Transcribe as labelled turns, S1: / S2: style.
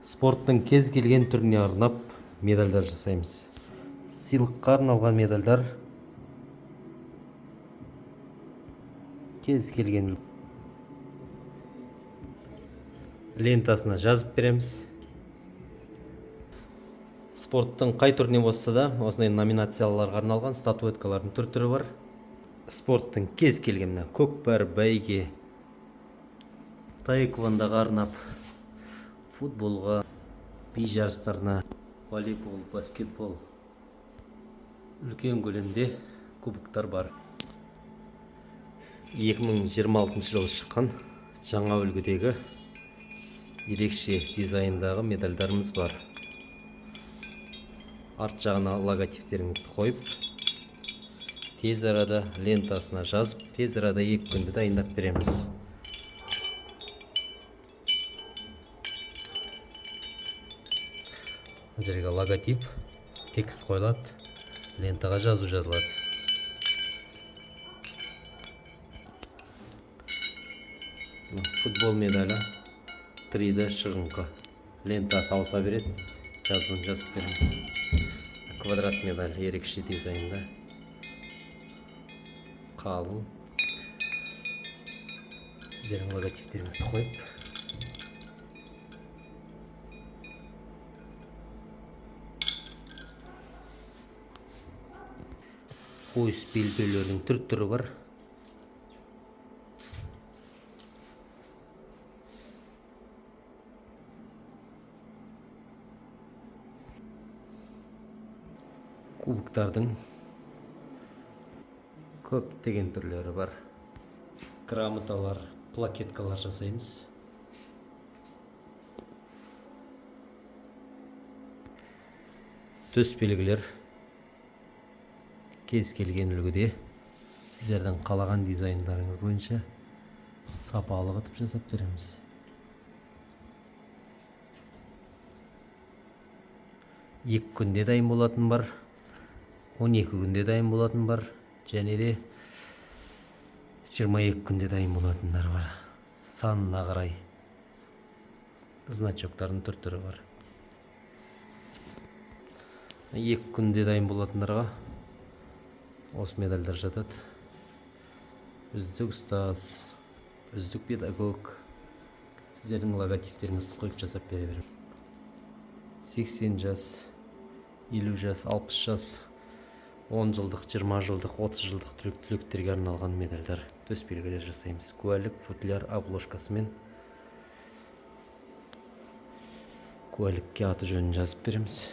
S1: Спорттың кез келген түріне арнап медальдар жасаймыз. Сыйлыққа арналған медальдар кез келген лентасына жазып береміз. Спорттың қай түріне болса да осындай номинацияларға арналған статуэткалардың түрі бар. Спорттың кез келген көкпар, бәйге, таэквондоға арнап, футболға, би жарыстарына, волейбол, баскетбол, үлкен көлемде кубоктар бар. 2026 жылы шыққан жаңа үлгідегі ерекше дизайндағы медальдарымыз бар. Арт жағына логотиптеріңізді қойып, тез арада лентасына жазып, тез арада 2 күнде дайындап береміз. Жерге логотип, текст қойылады, лентаға жазу жазылады. Футбол медалі 3D шығыңқы. Лентасы ауыса береді, жазуын жазып береміз. Квадрат медаль ерекше дизайнда, қалың. Сіздердің логотиптеріңізді қойып, пояс белбеулердің түрі бар. Кубоктардың көптеген түрлері бар. Грамоталар, плакеткалар жасаймыз. Төс белгілер кез келген үлгіде сіздердің қалаған дизайндарыңыз бойынша сапалы қылып жасап береміз. Екі күнде дайын болатын бар, 12 күнде дайын болатын бар, және де 22 күнде дайын болатындар бар. Санына қарай значоктардың түрі бар. 2 күнде дайын болатындарға осы медальдар жатады. Үздік ұстаз, үздік педагог, сіздердің логотиптеріңізді қойып жасап бере беремін. 80 жас, 50 жас, 60 жас, 10 жылдық, 20 жылдық, 30 жылдық түлектерге арналған медальдар, төс белгілер жасаймыз. Куәлік, футляр, обложкасымен куәлікке аты жөнін жазып береміз.